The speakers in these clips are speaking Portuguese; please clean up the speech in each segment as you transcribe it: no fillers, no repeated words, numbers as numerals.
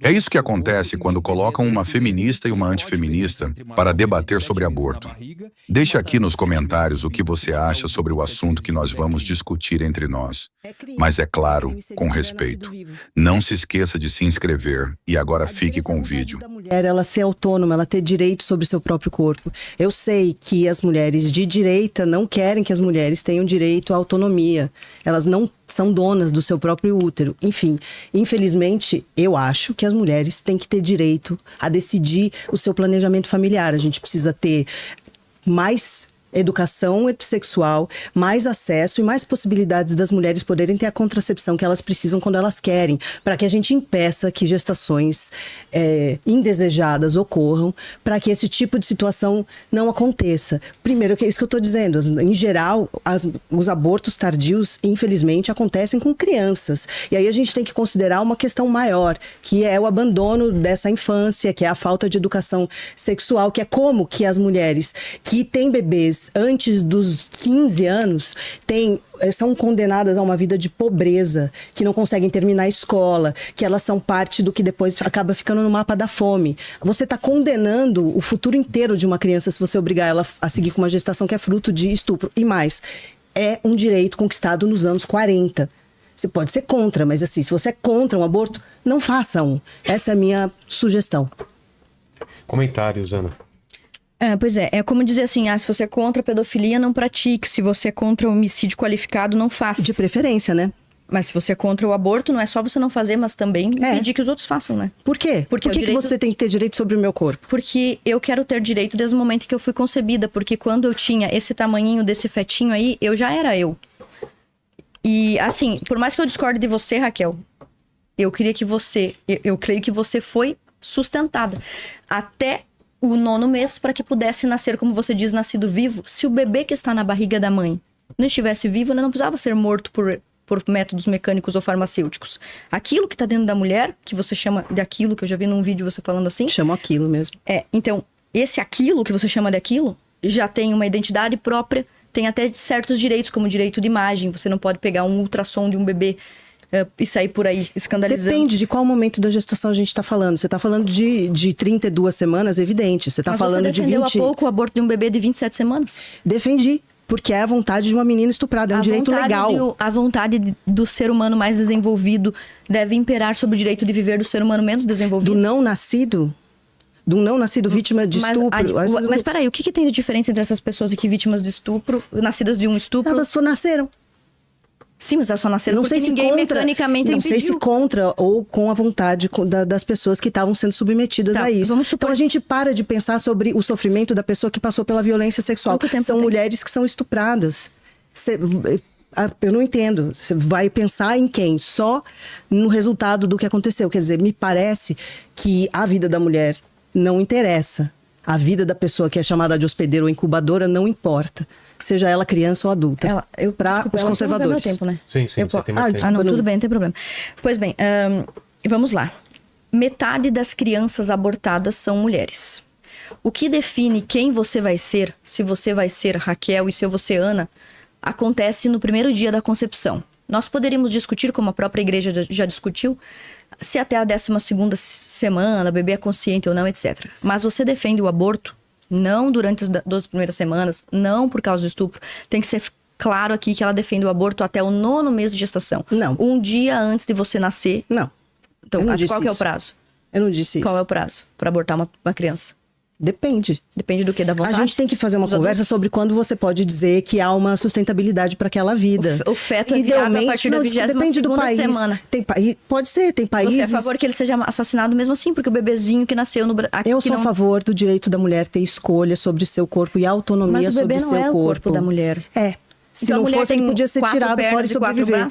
É isso que acontece quando colocam uma feminista e uma antifeminista para debater sobre aborto. Deixe aqui nos comentários o que você acha sobre o assunto que nós vamos discutir entre nós. Mas é claro, com respeito. Não se esqueça de se inscrever e agora fique com o vídeo. A mulher, ela ser autônoma, ela ter direito sobre seu próprio corpo. Eu sei que as mulheres de direita não querem que as mulheres tenham direito à autonomia. Elas não são donas do seu próprio útero. Enfim, infelizmente, eu acho que as mulheres têm que ter direito a decidir o seu planejamento familiar. A gente precisa ter mais educação sexual, mais acesso e mais possibilidades das mulheres poderem ter a contracepção que elas precisam quando elas querem, para que a gente impeça que gestações indesejadas ocorram, para que esse tipo de situação não aconteça. Primeiro, é isso que eu estou dizendo, em geral, os abortos tardios, infelizmente, acontecem com crianças. E aí a gente tem que considerar uma questão maior, que é o abandono dessa infância, que é a falta de educação sexual, que é como que as mulheres que têm bebês antes dos 15 anos são condenadas a uma vida de pobreza, que não conseguem terminar a escola, que elas são parte do que depois acaba ficando no mapa da fome. Você está condenando o futuro inteiro de uma criança se você obrigar ela a seguir com uma gestação que é fruto de estupro. E mais, é um direito conquistado nos anos 40. Você pode ser contra, mas assim, se você é contra um aborto, não faça um. Essa é a minha sugestão. Comentários, Ana. Pois é como dizer assim, se você é contra a pedofilia, não pratique. Se você é contra o homicídio qualificado, não faça. De preferência, né? Mas se você é contra o aborto, não é só você não fazer, mas também impedir que os outros façam, né? Por quê? Por que você tem que ter direito sobre o meu corpo? Porque eu quero ter direito desde o momento em que eu fui concebida. Porque quando eu tinha esse tamanhinho desse fetinho aí, eu já era eu. E assim, por mais que eu discorde de você, Raquel, eu creio que você foi sustentada até o 9º mês para que pudesse nascer, como você diz, nascido vivo. Se o bebê que está na barriga da mãe não estivesse vivo, ele não precisava ser morto por métodos mecânicos ou farmacêuticos. Aquilo que está dentro da mulher, que você chama de aquilo, que eu já vi num vídeo você falando assim. Chamo aquilo mesmo. Então, esse aquilo que você chama de aquilo, já tem uma identidade própria, tem até certos direitos, como direito de imagem. Você não pode pegar um ultrassom de um bebê e sair por aí escandalizando. Depende de qual momento da gestação a gente está falando. Você está falando de 32 semanas, evidente. Você está falando de 20... Mas você defendeu há pouco o aborto de um bebê de 27 semanas? Defendi. Porque é a vontade de uma menina estuprada, é um direito legal. A vontade do ser humano mais desenvolvido deve imperar sobre o direito de viver do ser humano menos desenvolvido? Do não nascido vítima de estupro. Mas peraí, o que tem de diferença entre essas pessoas aqui vítimas de estupro, nascidas de um estupro? Elas nasceram. Sim, mas elas só nasceram porque ninguém mecanicamente impediu. Não sei se contra ou com a vontade das pessoas que estavam sendo submetidas a isso. Então a gente para de pensar sobre o sofrimento da pessoa que passou pela violência sexual. São mulheres que são estupradas. Eu não entendo. Você vai pensar em quem? Só no resultado do que aconteceu. Quer dizer, me parece que a vida da mulher não interessa. A vida da pessoa que é chamada de hospedeira ou incubadora não importa. Seja ela criança ou adulta. Para os conservadores. Meu tempo, né? Sim, você tem mais tempo. Não, tudo bem, não tem problema. Pois bem, vamos lá. Metade das crianças abortadas são mulheres. O que define quem você vai ser, se você vai ser Raquel e se eu vou ser Ana, acontece no primeiro dia da concepção. Nós poderíamos discutir, como a própria igreja já discutiu, se até a 12ª semana o bebê é consciente ou não, etc. Mas você defende o aborto não durante as 12 primeiras semanas, não por causa do estupro. Tem que ser claro aqui que ela defende o aborto até o 9º mês de gestação. Não. Um dia antes de você nascer. Não. Então, qual que é o prazo? Eu não disse isso. Qual é o prazo para abortar uma criança? Depende. Depende do que? Da vontade? A gente tem que fazer uma conversa sobre quando você pode dizer que há uma sustentabilidade para aquela vida. O feto é viável a partir da 22ª semana. Pode ser, tem países... Você é a favor que ele seja assassinado mesmo assim, porque o bebezinho que nasceu no Brasil... Eu sou a favor do direito da mulher ter escolha sobre seu corpo e autonomia sobre seu corpo. Mas o bebê não é o corpo da mulher. Se não fosse, ele podia ser tirado fora e sobreviver.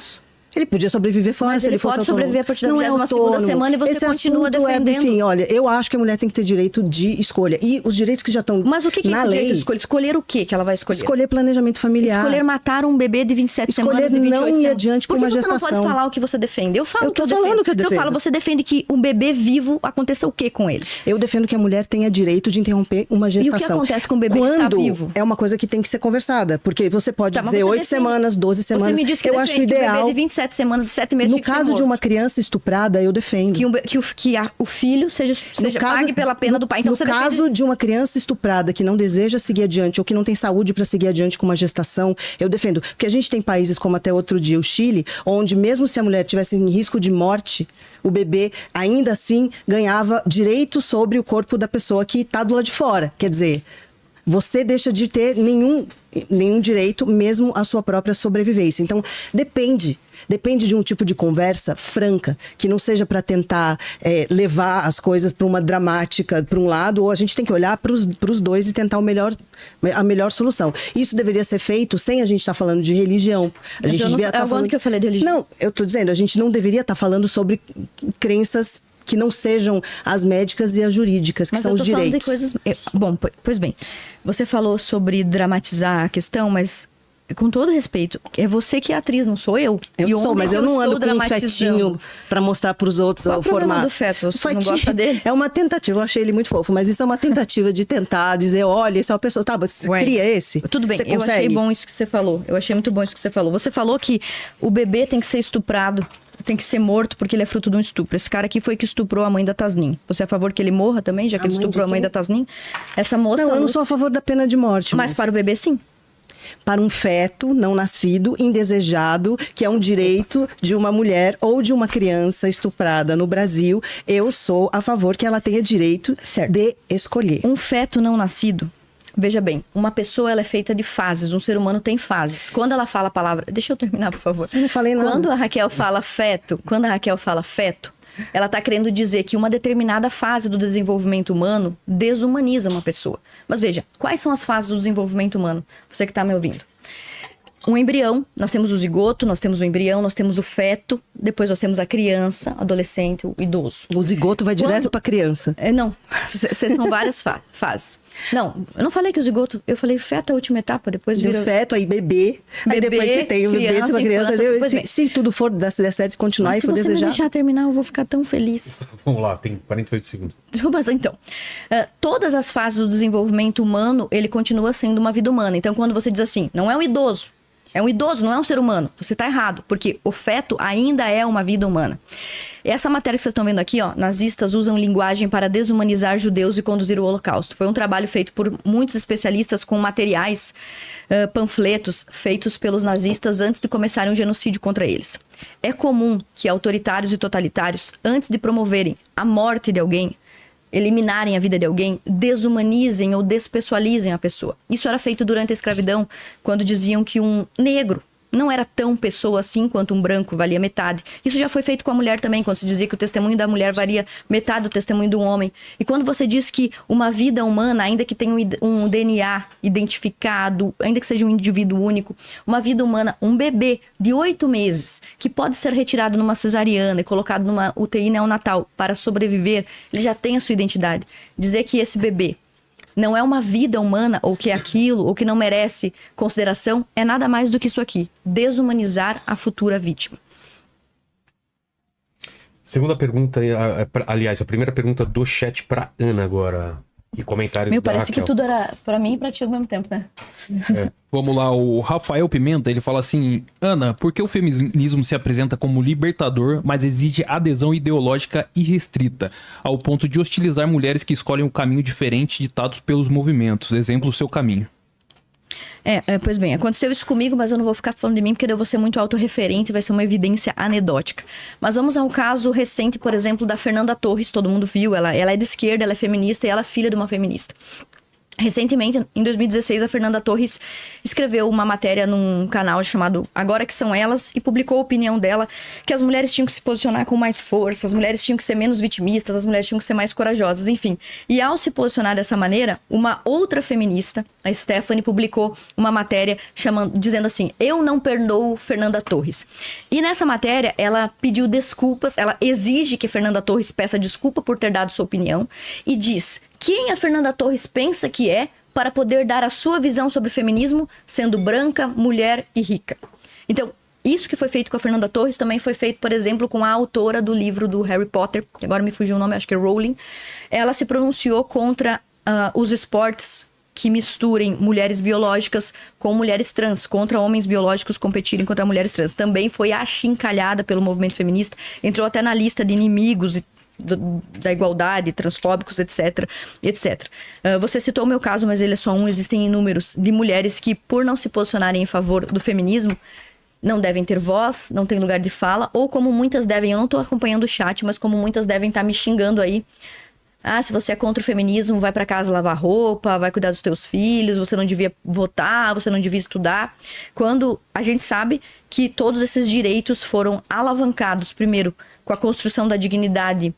Ele podia sobreviver fora se ele fosse autônomo. Ele pode sobreviver a partir da 22ª semana e você continua defendendo. Enfim, olha, eu acho que a mulher tem que ter direito de escolha. E os direitos que já estão na lei... Mas o que é esse direito de escolha? Escolher o que ela vai escolher? Escolher planejamento familiar. Escolher matar um bebê de 27 semanas, de 28 não ir adiante com uma gestação. Por que você não pode falar o que você defende? Eu falo eu tô falando que eu defendo. Eu falo, você defende que um bebê vivo aconteça o que com ele? Eu defendo que a mulher tenha direito de interromper uma gestação. E o que acontece com o bebê que está vivo? É uma coisa que tem que ser conversada. Porque você pode dizer 8 semanas, 12 semanas. Você me disse que eu acho ideal. Que o bebê de 27 7 semanas, 7 meses No tinha que ser caso de morto. uma criança estuprada, eu defendo. O filho seja pague pela pena do pai. Então, no você caso de uma criança estuprada que não deseja seguir adiante ou que não tem saúde para seguir adiante com uma gestação, eu defendo. Porque a gente tem países como até outro dia o Chile, onde mesmo se a mulher tivesse em risco de morte, o bebê ainda assim ganhava direito sobre o corpo da pessoa que está do lado de fora. Quer dizer, você deixa de ter nenhum direito, mesmo à sua própria sobrevivência. Então, depende de um tipo de conversa franca, que não seja para tentar levar as coisas para uma dramática, para um lado, ou a gente tem que olhar para os dois e tentar a melhor solução. Isso deveria ser feito sem a gente estar falando de religião. A gente devia estar falando... que eu falei de religião. Não, eu estou dizendo, a gente não deveria estar falando sobre crenças que não sejam as médicas e as jurídicas, que são os direitos. Mas eu tô falando de coisas... Bom, pois bem, você falou sobre dramatizar a questão, mas com todo respeito, é você que é atriz, não sou eu. Eu sou, mas eu não ando com um fetinho pra mostrar pros outros o formato. Do feto? Você não gosta dele? É uma tentativa, eu achei ele muito fofo, mas isso é uma tentativa de tentar dizer, olha, esse é uma pessoa, tá, você cria esse? Tudo bem, você eu achei bom isso que você falou. Eu achei muito bom isso que você falou. Você falou que o bebê tem que ser estuprado, tem que ser morto porque ele é fruto de um estupro. Esse cara aqui foi que estuprou a mãe da Tasnim. Você é a favor que ele morra também, já que ele estuprou a mãe da Tasnim? Essa moça... Não, eu não sou a favor da pena de morte. Mas para o bebê, sim. Para um feto não nascido, indesejado, que é um direito de uma mulher ou de uma criança estuprada no Brasil, eu sou a favor que ela tenha direito de escolher. Um feto não nascido, veja bem, uma pessoa ela é feita de fases, um ser humano tem fases. Quando ela fala a palavra... Deixa eu terminar, por favor. Eu não falei nada. Quando a Raquel fala feto, ela está querendo dizer que uma determinada fase do desenvolvimento humano desumaniza uma pessoa. Mas veja, quais são as fases do desenvolvimento humano? Você que está me ouvindo. Um embrião, nós temos o zigoto, nós temos o embrião, nós temos o feto, depois nós temos a criança, adolescente, o idoso. O zigoto vai direto para a criança. Não, são várias fases. Não, eu não falei que o zigoto, eu falei feto é a última etapa, depois vira... feto, aí bebê, aí depois você tem o bebê, uma criança, se tudo for der certo e continuar e for desejar... Se você me deixar terminar, eu vou ficar tão feliz. Vamos lá, tem 48 segundos. Mas então, todas as fases do desenvolvimento humano, ele continua sendo uma vida humana. Então, quando você diz assim, não é um idoso, é um idoso, não é um ser humano. Você está errado, porque o feto ainda é uma vida humana. Essa matéria que vocês estão vendo aqui, ó, nazistas usam linguagem para desumanizar judeus e conduzir o Holocausto. Foi um trabalho feito por muitos especialistas com materiais, panfletos feitos pelos nazistas antes de começarem um genocídio contra eles. É comum que autoritários e totalitários, antes de promoverem a morte de alguém, eliminarem a vida de alguém, desumanizem ou despessoalizem a pessoa. Isso era feito durante a escravidão, quando diziam que um negro não era tão pessoa assim quanto um branco valia metade. Isso já foi feito com a mulher também, quando se dizia que o testemunho da mulher valia metade do testemunho do homem. E quando você diz que uma vida humana, ainda que tenha um DNA identificado, ainda que seja um indivíduo único, uma vida humana, um bebê de 8 meses, que pode ser retirado numa cesariana e colocado numa UTI neonatal para sobreviver, ele já tem a sua identidade. Dizer que esse bebê não é uma vida humana, ou que é aquilo, ou que não merece consideração, é nada mais do que isso aqui. Desumanizar a futura vítima. Segunda pergunta, aliás, a primeira pergunta do chat para Ana agora. E comentários da parece Raquel. que tudo era pra mim e pra ti ao mesmo tempo, né? Vamos lá, o Rafael Pimenta, ele fala assim: Ana, por que o feminismo se apresenta como libertador, mas exige adesão ideológica irrestrita, ao ponto de hostilizar mulheres que escolhem um caminho diferente ditados pelos movimentos? Exemplo, o seu caminho. Pois bem, aconteceu isso comigo, mas eu não vou ficar falando de mim, porque eu vou ser muito autorreferente, vai ser uma evidência anedótica. Mas vamos ao caso recente, por exemplo, da Fernanda Torres, todo mundo viu, ela é de esquerda, ela é feminista e ela é filha de uma feminista. Recentemente, em 2016, a Fernanda Torres escreveu uma matéria num canal chamado Agora Que São Elas e publicou a opinião dela que as mulheres tinham que se posicionar com mais força, as mulheres tinham que ser menos vitimistas, as mulheres tinham que ser mais corajosas, enfim. E ao se posicionar dessa maneira, uma outra feminista, a Stephanie, publicou uma matéria dizendo assim: eu não perdoo Fernanda Torres. E nessa matéria, ela pediu desculpas, ela exige que Fernanda Torres peça desculpa por ter dado sua opinião e diz: quem a Fernanda Torres pensa que é para poder dar a sua visão sobre o feminismo, sendo branca, mulher e rica? Então, isso que foi feito com a Fernanda Torres também foi feito, por exemplo, com a autora do livro do Harry Potter, que agora me fugiu o nome, acho que é Rowling. Ela se pronunciou contra os esportes que misturem mulheres biológicas com mulheres trans, contra homens biológicos competirem contra mulheres trans. Também foi achincalhada pelo movimento feminista, entrou até na lista de inimigos da igualdade, transfóbicos, etc, etc. Você citou o meu caso, mas ele é só um, existem inúmeros, de mulheres que, por não se posicionarem em favor do feminismo, não devem ter voz, não tem lugar de fala, ou como muitas devem, eu não tô acompanhando o chat, mas como muitas devem estar me xingando aí. Ah, se você é contra o feminismo, vai pra casa lavar roupa, vai cuidar dos teus filhos, você não devia votar, você não devia estudar. Quando a gente sabe que todos esses direitos foram alavancados, primeiro, com a construção da dignidade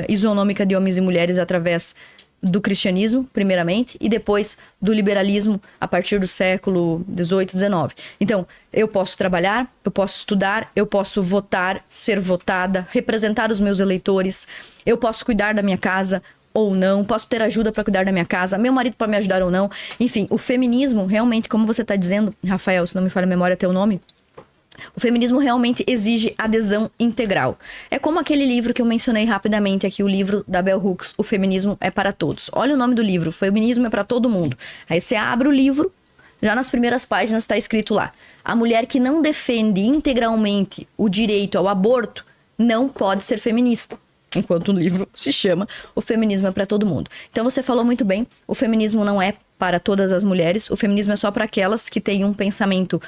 isonômica de homens e mulheres através do cristianismo, primeiramente, e depois do liberalismo a partir do século XVIII, XIX. Então, eu posso trabalhar, eu posso estudar, eu posso votar, ser votada, representar os meus eleitores, eu posso cuidar da minha casa ou não, posso ter ajuda para cuidar da minha casa, meu marido pode me ajudar ou não. Enfim, o feminismo, realmente, como você está dizendo, Rafael, se não me falha a memória, teu nome, o feminismo realmente exige adesão integral. É como aquele livro que eu mencionei rapidamente aqui, o livro da Bell Hooks, O Feminismo é para Todos. Olha o nome do livro, Feminismo é para todo mundo. Aí você abre o livro, já nas primeiras páginas está escrito lá: a mulher que não defende integralmente o direito ao aborto não pode ser feminista. Enquanto o livro se chama O Feminismo é para Todo Mundo. Então você falou muito bem, o feminismo não é para todas as mulheres, o feminismo é só para aquelas que têm um pensamento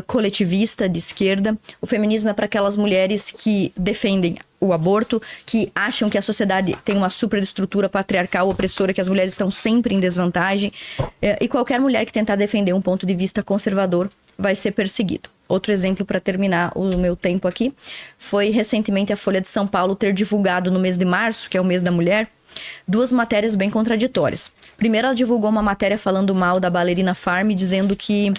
coletivista, de esquerda. O feminismo é para aquelas mulheres que defendem o aborto, que acham que a sociedade tem uma superestrutura patriarcal opressora, que as mulheres estão sempre em desvantagem. E qualquer mulher que tentar defender um ponto de vista conservador vai ser perseguido. Outro exemplo para terminar o meu tempo aqui, foi recentemente a Folha de São Paulo ter divulgado no mês de março, que é o mês da mulher, 2 matérias bem contraditórias. Primeiro, ela divulgou uma matéria falando mal da Ballerina Farm, dizendo que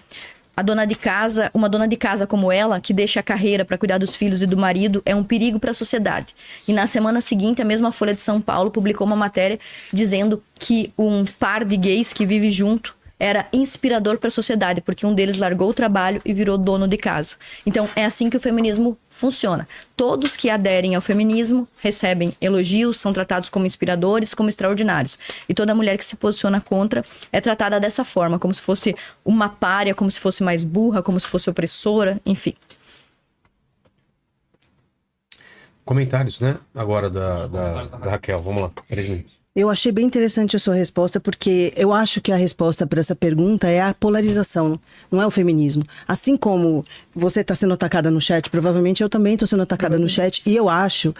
uma dona de casa como ela, que deixa a carreira para cuidar dos filhos e do marido, é um perigo para a sociedade. E na semana seguinte, a mesma Folha de São Paulo publicou uma matéria dizendo que um par de gays que vive junto era inspirador para a sociedade, porque um deles largou o trabalho e virou dono de casa. Então, é assim que o feminismo funciona. Todos que aderem ao feminismo recebem elogios, são tratados como inspiradores, como extraordinários. E toda mulher que se posiciona contra é tratada dessa forma, como se fosse uma pária, como se fosse mais burra, como se fosse opressora, enfim. Comentários, né? Agora da Raquel. Vamos lá. 3 minutos. Eu achei bem interessante a sua resposta, porque eu acho que a resposta para essa pergunta é a polarização, não é o feminismo. Assim como você está sendo atacada no chat, provavelmente eu também estou sendo atacada no chat, e eu acho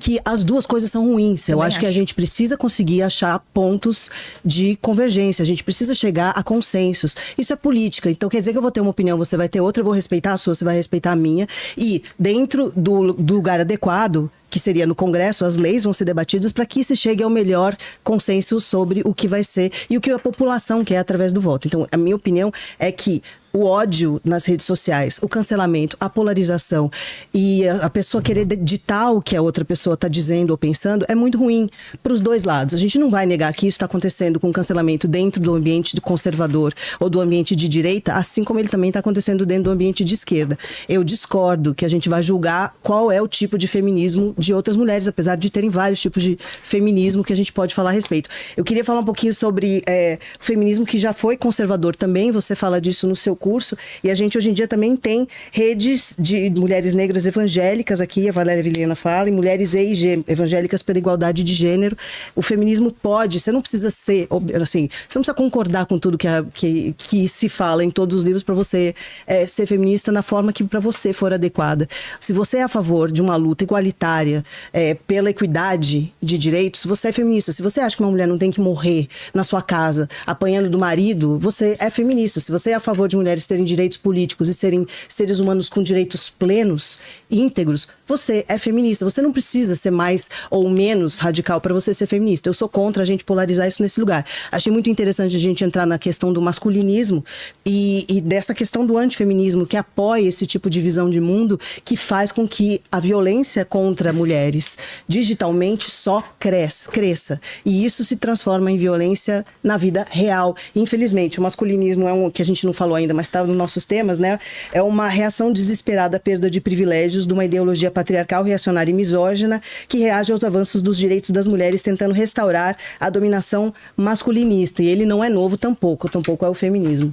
que as duas coisas são ruins. Eu acho que a gente precisa conseguir achar pontos de convergência, a gente precisa chegar a consensos. Isso é política, então quer dizer que eu vou ter uma opinião, você vai ter outra, eu vou respeitar a sua, você vai respeitar a minha, e dentro do lugar adequado, que seria no Congresso, as leis vão ser debatidas para que se chegue ao melhor consenso sobre o que vai ser e o que a população quer através do voto. Então, a minha opinião é que o ódio nas redes sociais, o cancelamento, a polarização e a pessoa querer ditar o que a outra pessoa está dizendo ou pensando é muito ruim para os dois lados. A gente não vai negar que isso está acontecendo com o cancelamento dentro do ambiente conservador ou do ambiente de direita, assim como ele também está acontecendo dentro do ambiente de esquerda. Eu discordo que a gente vai julgar qual é o tipo de feminismo de outras mulheres, apesar de terem vários tipos de feminismo que a gente pode falar a respeito. Eu queria falar um pouquinho sobre o feminismo que já foi conservador também, você fala disso no seu curso, e a gente hoje em dia também tem redes de mulheres negras evangélicas, aqui a Valéria Vilhena fala, e mulheres EIG, evangélicas pela igualdade de gênero. O feminismo pode, você não precisa ser, assim, você não precisa concordar com tudo que se fala em todos os livros para você ser feminista na forma que para você for adequada. Se você é a favor de uma luta igualitária pela equidade de direitos, você é feminista. Se você acha que uma mulher não tem que morrer na sua casa apanhando do marido, você é feminista. Se você é a favor de mulheres terem direitos políticos e serem seres humanos com direitos plenos, íntegros, você é feminista. Você não precisa ser mais ou menos radical para você ser feminista. Eu sou contra a gente polarizar isso nesse lugar. Achei muito interessante a gente entrar na questão do masculinismo e dessa questão do antifeminismo que apoia esse tipo de visão de mundo que faz com que a violência contra mulheres digitalmente só cresça. E isso se transforma em violência na vida real. Infelizmente, o masculinismo é um que a gente não falou ainda, mas está nos nossos temas, né? É uma reação desesperada à perda de privilégios de uma ideologia patriarcal, reacionária e misógina que reage aos avanços dos direitos das mulheres, tentando restaurar a dominação masculinista. E ele não é novo tampouco é o feminismo.